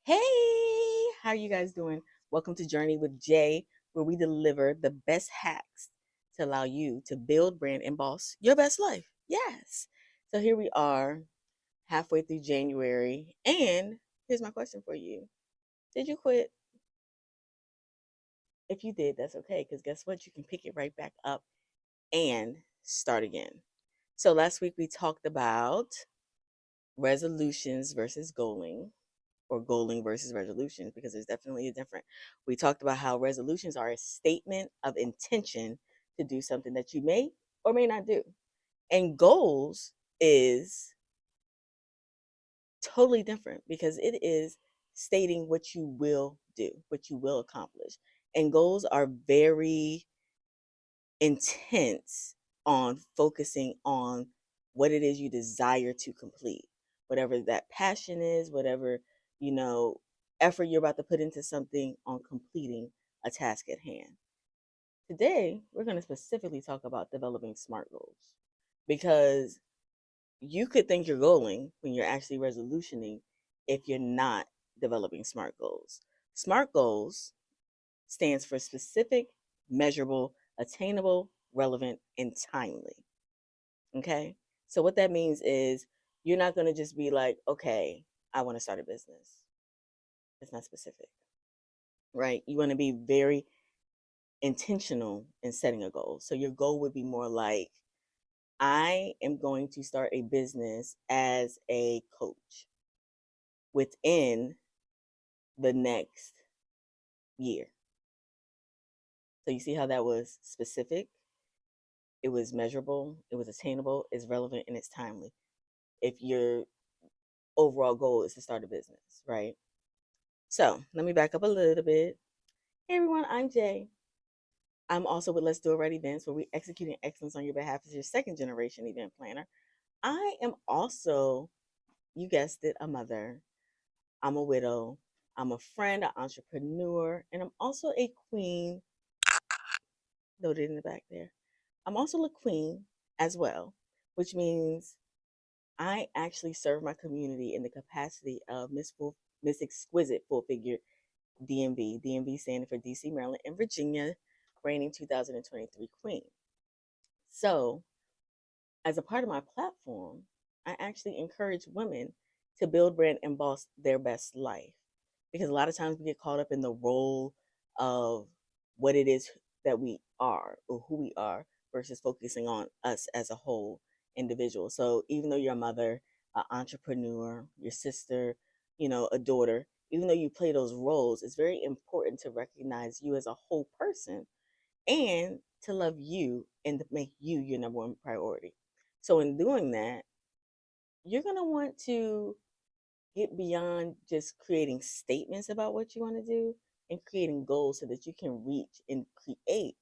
Hey, how you guys doing? Welcome to Journey with Jay, where we deliver the best hacks to allow you to build, brand, and boss your best life. Yes. So here we are, halfway through January, and here's my question for you. Did you quit? If you did, that's okay, because guess what? You can pick it right back up and start again. So last week we talked about resolutions versus goaling, or goaling versus resolutions, because there's definitely a difference. We talked about how resolutions are a statement of intention to do something that you may or may not do. And goals is totally different because it is stating what you will do, what you will accomplish. And goals are very intense on focusing on what it is you desire to complete, whatever that passion is, whatever, you know, effort you're about to put into something on completing a task at hand. Today, we're going to specifically talk about developing SMART goals because you could think you're goaling when you're actually resolutioning if you're not developing SMART goals. SMART goals stands for specific, measurable, attainable, relevant, and timely. Okay. So, what that means is you're not going to just be like, okay, I want to start a business. It's not specific, right? You want to be very intentional in setting a goal. So, your goal would be more like, I am going to start a business as a coach within the next year. So, you see how that was specific? It was measurable, it was attainable, it's relevant, and it's timely. If your overall goal is to start a business, right? So let me back up a little bit. Hey everyone, I'm Jay. I'm also with Let's Do It Right Events, where we executing excellence on your behalf as your second generation event planner. I am also, you guessed it, a mother. I'm a widow. I'm a friend, an entrepreneur, and I'm also a queen. Noted in the back there. I'm also a queen as well, which means I actually serve my community in the capacity of Miss Exquisite Full Figure DMV. DMV standing for DC, Maryland, and Virginia, reigning 2023 Queen. So, as a part of my platform, I actually encourage women to build, brand, and boss their best life. Because a lot of times we get caught up in the role of what it is that we are or who we are versus focusing on us as a whole individual. So even though you're a mother, an entrepreneur, your sister, a daughter, even though you play those roles, it's very important to recognize you as a whole person and to love you and to make you your number one priority. So in doing that, you're going to want to get beyond just creating statements about what you want to do and creating goals so that you can reach and create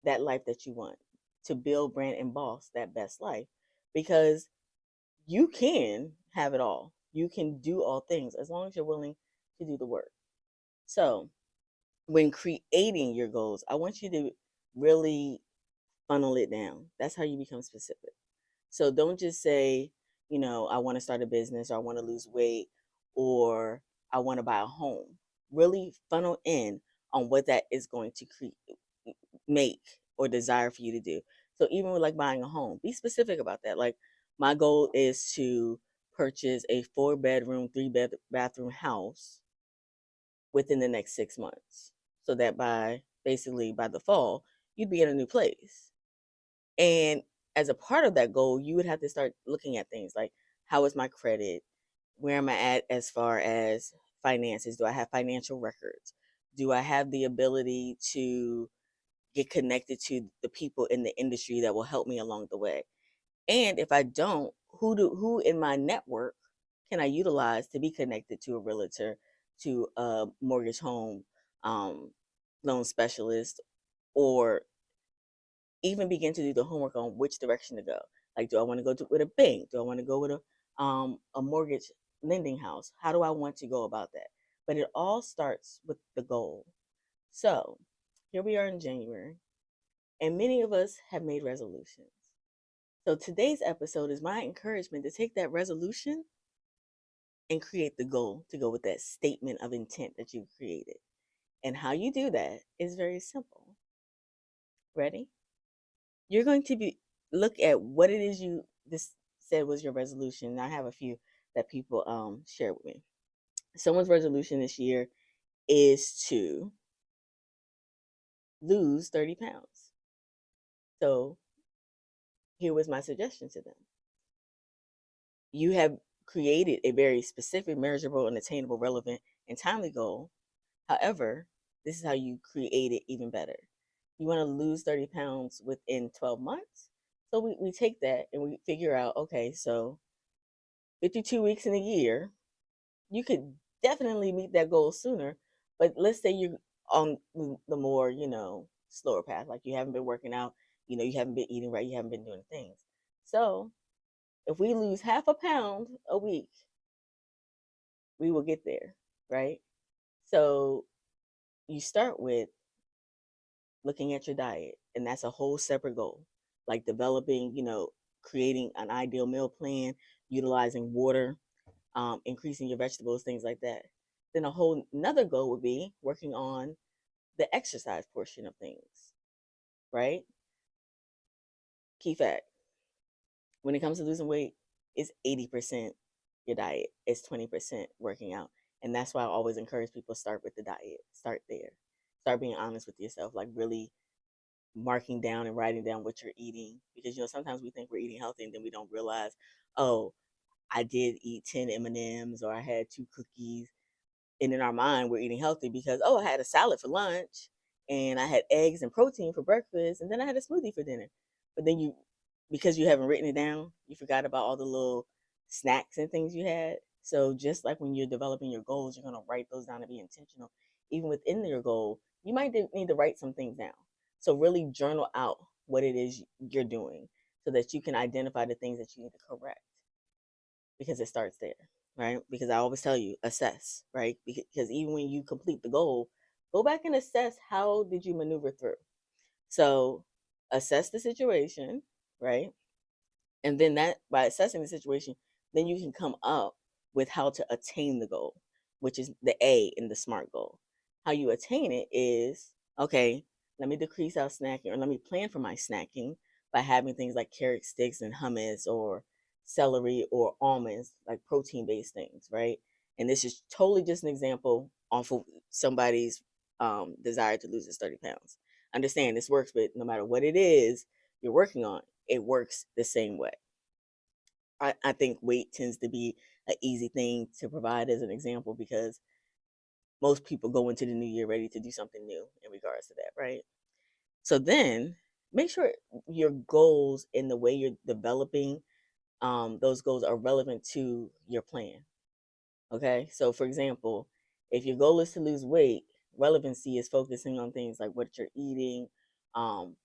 that life that you want, to build, brand, and boss that best life, because you can have it all. You can do all things as long as you're willing to do the work. So when creating your goals, I want you to really funnel it down. That's how you become specific. So don't just say, I want to start a business, or I want to lose weight, or I want to buy a home. Really funnel in on what that is going to make or desire for you to do. So even with like buying a home, be specific about that. Like my goal is to purchase a 4 bedroom, bathroom house within the next 6 months. So that by the fall, you'd be in a new place. And as a part of that goal, you would have to start looking at things like, how is my credit? Where am I at as far as finances? Do I have financial records? Do I have the ability to get connected to the people in the industry that will help me along the way? And if I don't, who in my network can I utilize to be connected to a realtor, to a mortgage home um, loan specialist, or even begin to do the homework on which direction to go. Like, do I want to go with a bank? Do I want to go with a mortgage lending house? How do I want to go about that? But it all starts with the goal. So here we are in January, and many of us have made resolutions. So today's episode is my encouragement to take that resolution and create the goal to go with that statement of intent that you've created. And how you do that is very simple. Ready? You're going to be look at what it is you this said was your resolution. I have a few that people share with me. Someone's resolution this year is to lose 30 pounds. So here was my suggestion to them. You have created a very specific, measurable, and attainable, relevant, and timely goal. However, this is how you create it even better. You want to lose 30 pounds within 12 months. So we take that and we figure out, okay, so 52 weeks in a year, you could definitely meet that goal sooner. But let's say you're on the more, slower path, like you haven't been working out, you haven't been eating right, you haven't been doing things. So if we lose half a pound a week, we will get there, right? So you start with looking at your diet, and that's a whole separate goal, like developing, creating an ideal meal plan, utilizing water, increasing your vegetables, things like that. Then a whole another goal would be working on the exercise portion of things, right? Key fact: when it comes to losing weight, it's 80% your diet, it's 20% working out. And that's why I always encourage people start with the diet. Start there. Start being honest with yourself, like really marking down and writing down what you're eating. Because sometimes we think we're eating healthy and then we don't realize, oh, I did eat 10 M&Ms or I had 2 cookies, and in our mind we're eating healthy because, oh, I had a salad for lunch and I had eggs and protein for breakfast and then I had a smoothie for dinner. But then because you haven't written it down, you forgot about all the little snacks and things you had. So just like when you're developing your goals, you're going to write those down to be intentional. Even within your goal, you might need to write some things down. So really journal out what it is you're doing so that you can identify the things that you need to correct, because it starts there, right? Because I always tell you, assess, right? Because even when you complete the goal, go back and assess how did you maneuver through. So assess the situation, right? And then that by assessing the situation, then you can come up with how to attain the goal, which is the A in the SMART goal. How you attain it is, okay, let me decrease out snacking, or let me plan for my snacking by having things like carrot sticks and hummus, or celery or almonds, like protein based things, right? And this is totally just an example off of somebody's desire to lose his 30 pounds. Understand this works, but no matter what it is you're working on, it works the same way. I think weight tends to be an easy thing to provide as an example because most people go into the new year ready to do something new in regards to that, right? So then make sure your goals and the way you're developing those goals are relevant to your plan. Okay. So, for example, if your goal is to lose weight, relevancy is focusing on things like what you're eating, um,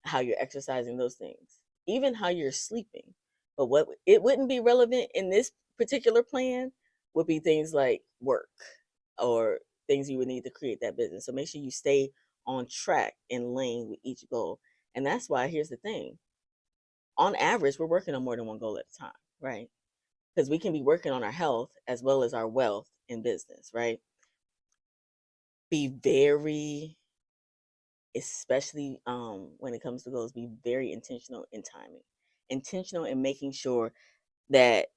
how you're exercising, those things, even how you're sleeping. But what it wouldn't be relevant in this particular plan would be things like work or things you would need to create that business. So make sure you stay on track and lane with each goal. And that's why here's the thing: on average, we're working on more than one goal at a time, right? Because we can be working on our health as well as our wealth in business, right? Be very, especially when it comes to goals, be very intentional in timing, intentional in making sure that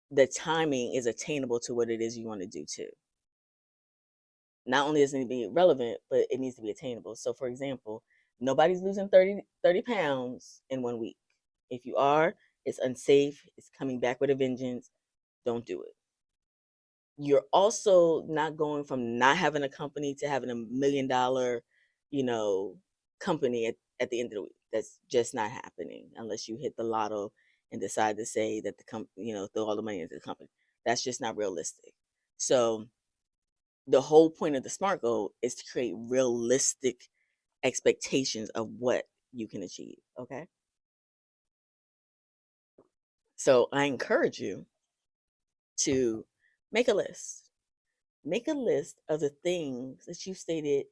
the timing is attainable to what it is you want to do too. Not only does it need to be relevant, but it needs to be attainable. So, for example, nobody's losing 30 pounds in 1 week. If you are, it's unsafe, it's coming back with a vengeance. Don't do it. You're also not going from not having a company to having $1 million, you know, company at the end of the week. That's just not happening unless you hit the lotto and decide to say that the company, throw all the money into the company. That's just not realistic. So the whole point of the SMART goal is to create realistic expectations of what you can achieve. Okay. So I encourage you to make a list. Make a list of the things that you stated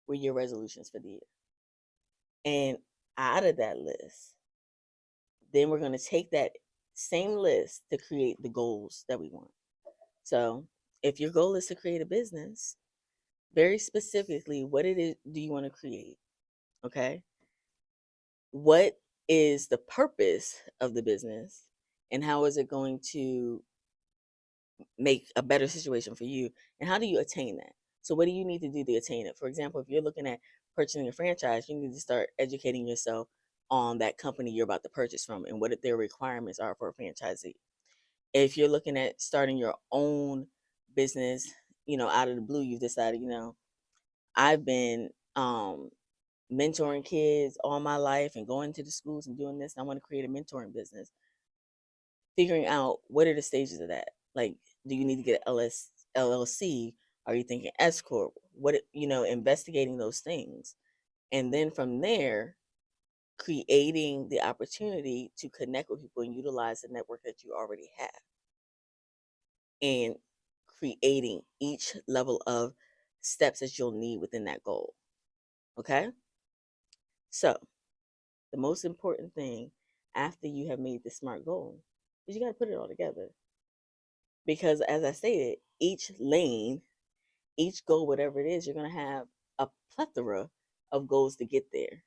were your resolutions for the year. And out of that list, then we're going to take that same list to create the goals that we want. So if your goal is to create a business, very specifically, what it is do you want to create? Okay. What is the purpose of the business, and how is it going to make a better situation for you, and how do you attain that? So what do you need to do to attain it? For example, if you're looking at purchasing a franchise, you need to start educating yourself on that company you're about to purchase from and what their requirements are for a franchisee. If you're looking at starting your own business, out of the blue, you've decided, I've been mentoring kids all my life and going to the schools and doing this, and I want to create a mentoring business. Figuring out what are the stages of that. Like, do you need to get an LLC? Are you thinking S corp? Investigating those things, and then from there, creating the opportunity to connect with people and utilize the network that you already have, and creating each level of steps that you'll need within that goal. Okay, so the most important thing after you have made the SMART goal is you got to put it all together. Because as I stated, each lane, each goal, whatever it is, you're going to have a plethora of goals to get there.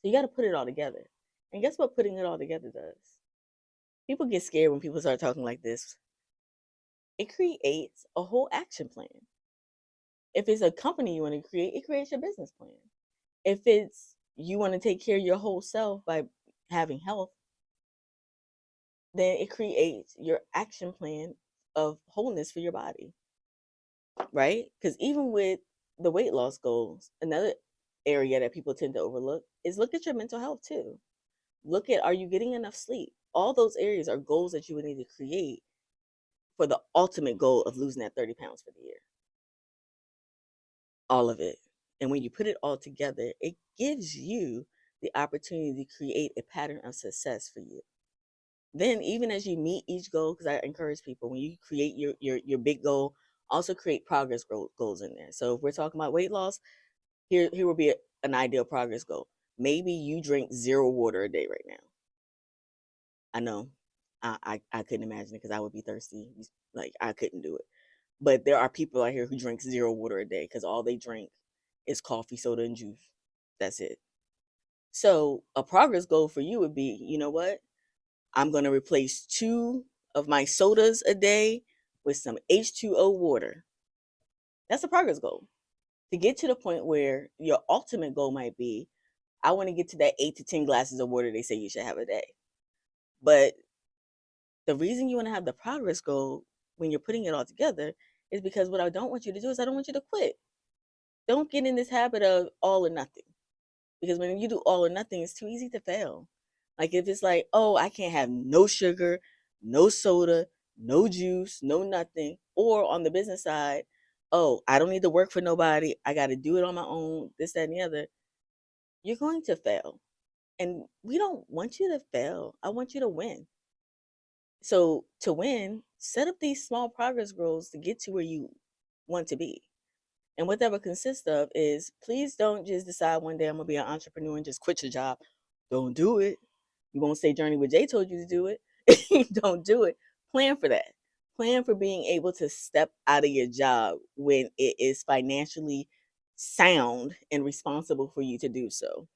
So you got to put it all together. And guess what putting it all together does? People get scared when people start talking like this. It creates a whole action plan. If it's a company you want to create, it creates your business plan. If it's you want to take care of your whole self by having health, then it creates your action plan of wholeness for your body, right? Because even with the weight loss goals, another area that people tend to overlook is look at your mental health too. Look at, are you getting enough sleep? All those areas are goals that you would need to create for the ultimate goal of losing that 30 pounds for the year. All of it. And when you put it all together, it gives you the opportunity to create a pattern of success for you. Then even as you meet each goal, because I encourage people, when you create your big goal, also create progress goals in there. So if we're talking about weight loss, here will be an ideal progress goal. Maybe you drink 0 water a day right now. I know I couldn't imagine it because I would be thirsty. Like, I couldn't do it. But there are people out here who drink 0 water a day because all they drink is coffee, soda, and juice. That's it. So a progress goal for you would be, you know what? I'm going to replace 2 of my sodas a day with some H2O water. That's a progress goal. To get to the point where your ultimate goal might be, I want to get to that 8 to 10 glasses of water they say you should have a day. But the reason you want to have the progress goal when you're putting it all together is because what I don't want you to do is I don't want you to quit. Don't get in this habit of all or nothing. Because when you do all or nothing, it's too easy to fail. Like, if it's like, oh, I can't have no sugar, no soda, no juice, no nothing. Or on the business side, oh, I don't need to work for nobody. I got to do it on my own, this, that, and the other. You're going to fail. And we don't want you to fail. I want you to win. So to win, set up these small progress goals to get to where you want to be. And what that would consist of is, please don't just decide one day I'm gonna be an entrepreneur and just quit your job. Don't do it. You won't say Journey with Jay told you to do it. Don't do it. Plan for that. Plan for being able to step out of your job when it is financially sound and responsible for you to do so.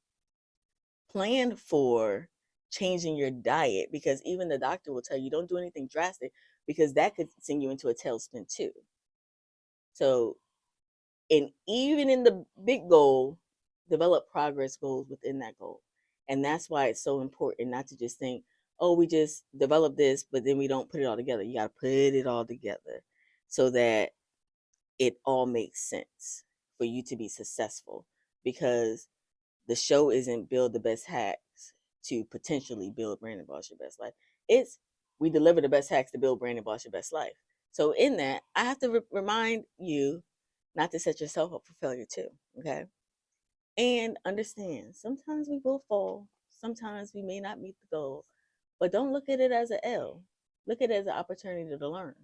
Plan for changing your diet, because even the doctor will tell you don't do anything drastic because that could send you into a tailspin too. So, and even in the big goal, develop progress goals within that goal. And that's why it's so important not to just think, oh, we just develop this, but then we don't put it all together. You got to put it all together so that it all makes sense for you to be successful. Because the show isn't build the best hacks to potentially build Brandon Boss Your Best Life. It's we deliver the best hacks to build Brandon Boss Your Best Life. So in that, I have to remind you not to set yourself up for failure too. Okay. And understand, sometimes we will fall. Sometimes we may not meet the goal, but don't look at it as an L. Look at it as an opportunity to learn.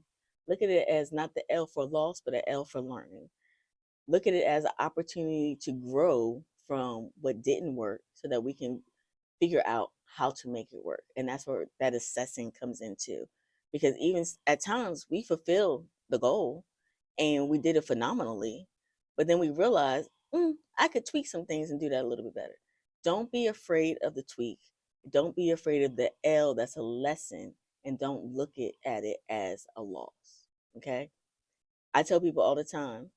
Look at it as not the L for loss, but an L for learning. Look at it as an opportunity to grow from what didn't work so that we can figure out how to make it work. And that's where that assessing comes into. Because even at times we fulfill the goal and we did it phenomenally. But then we realized, I could tweak some things and do that a little bit better. Don't be afraid of the tweak. Don't be afraid of the L that's a lesson, and don't look at it as a loss. Okay? I tell people all the time,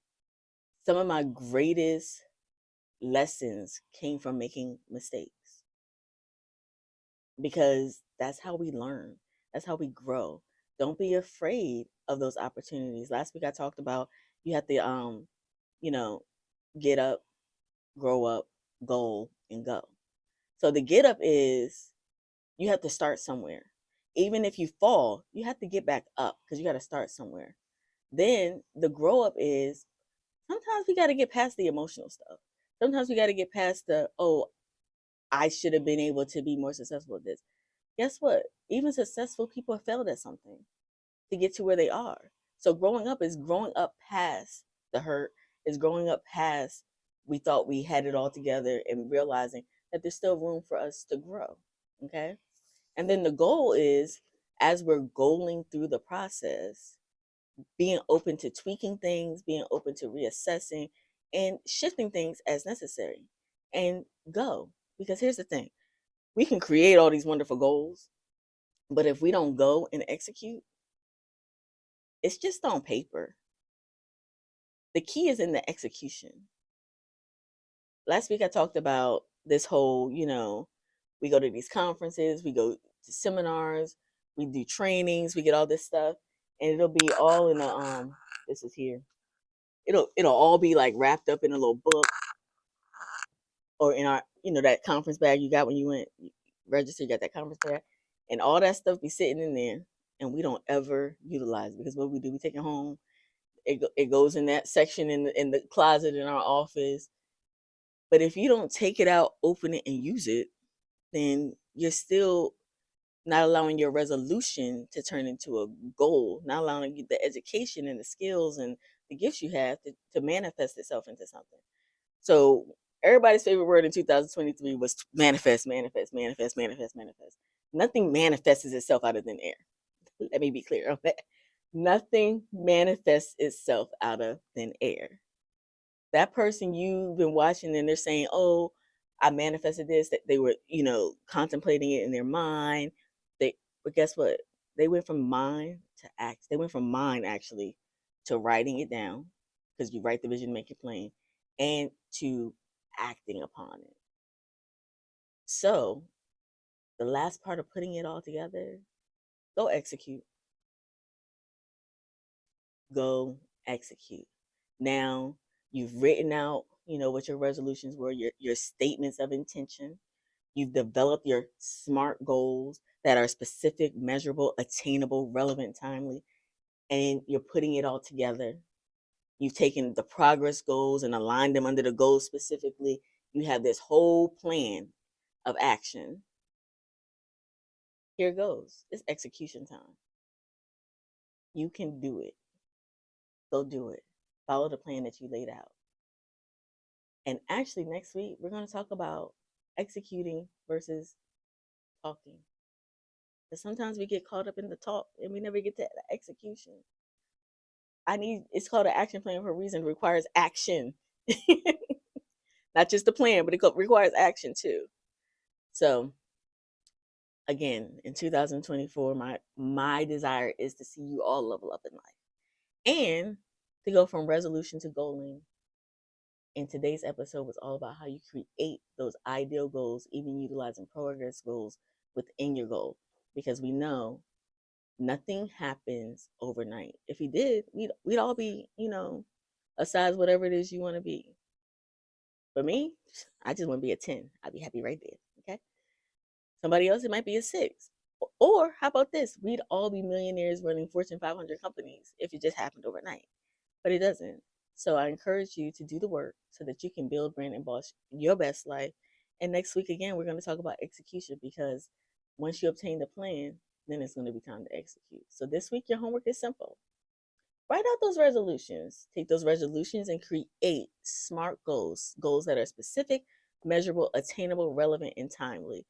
some of my greatest lessons came from making mistakes because that's how we learn. That's how we grow. Don't be afraid of those opportunities. Last week I talked about you have to you know, get up, grow up, goal, and go. So the get up is you have to start somewhere. Even if you fall, you have to get back up because you got to start somewhere. Then the grow up is sometimes we got to get past the emotional stuff. Sometimes we got to get past the, oh, I should have been able to be more successful at this. Guess what? Even successful people have failed at something to get to where they are. So growing up is growing up past the hurt, is growing up past we thought we had it all together and realizing that there's still room for us to grow. Okay. And then the goal is as we're goaling through the process, being open to tweaking things, being open to reassessing and shifting things as necessary and go. Because here's the thing, we can create all these wonderful goals, but if we don't go and execute, it's just on paper. The key is in the execution. Last week I talked about this whole, we go to these conferences, we go to seminars, we do trainings, we get all this stuff, and it'll be all in a this is here. It'll all be like wrapped up in a little book or in our, that conference bag you got when you went register, you got that conference bag. And all that stuff be sitting in there and we don't ever utilize it because what we do, we take it home. It goes in that section in the closet in our office. But if you don't take it out, open it, and use it, then you're still not allowing your resolution to turn into a goal, not allowing you the education and the skills and the gifts you have to manifest itself into something. So everybody's favorite word in 2023 was manifest, manifest, manifest, manifest, manifest. Nothing manifests itself out of thin air. Let me be clear on that. Nothing manifests itself out of thin air. That person you've been watching and they're saying, oh, I manifested this, that they were, contemplating it in their mind. But guess what? They went from mind to act. They went from mind actually to writing it down because you write the vision, make it plain, and to acting upon it. So the last part of putting it all together, go execute. Go execute. Now you've written out, what your resolutions were, your statements of intention. You've developed your SMART goals that are specific, measurable, attainable, relevant, timely, and you're putting it all together. You've taken the progress goals and aligned them under the goals specifically. You have this whole plan of action. Here goes. It's execution time. You can do it. Go do it. Follow the plan that you laid out. And actually, next week, we're going to talk about executing versus talking. Because sometimes we get caught up in the talk and we never get to the execution. It's called an action plan for a reason. It requires action. Not just the plan, but it requires action too. So, again, in 2024, my desire is to see you all level up in life and to go from resolution to goaling. And today's episode was all about how you create those ideal goals, even utilizing progress goals within your goal. Because we know nothing happens overnight. If we did, we'd all be, a size whatever it is you want to be. For me, I just want to be a 10. I'd be happy right there. Okay. Somebody else, it might be a 6. Or how about this? We'd all be millionaires running Fortune 500 companies if it just happened overnight. But it doesn't. So I encourage you to do the work so that you can build, brand, and boss your best life. And next week, again, we're going to talk about execution because once you obtain the plan, then it's going to be time to execute. So this week, your homework is simple. Write out those resolutions. Take those resolutions and create SMART goals, goals that are specific, measurable, attainable, relevant, and timely.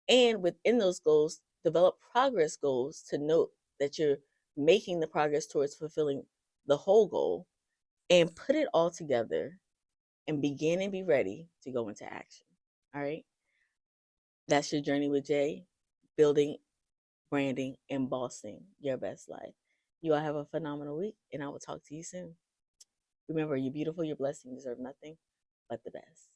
And within those goals, develop progress goals to note that you're making the progress towards fulfilling the whole goal, and put it all together and begin and be ready to go into action. All right. That's your journey with Jay, building, branding, and bossing your best life. You all have a phenomenal week, and I will talk to you soon. Remember, you're beautiful, you're blessed, and you deserve nothing but the best.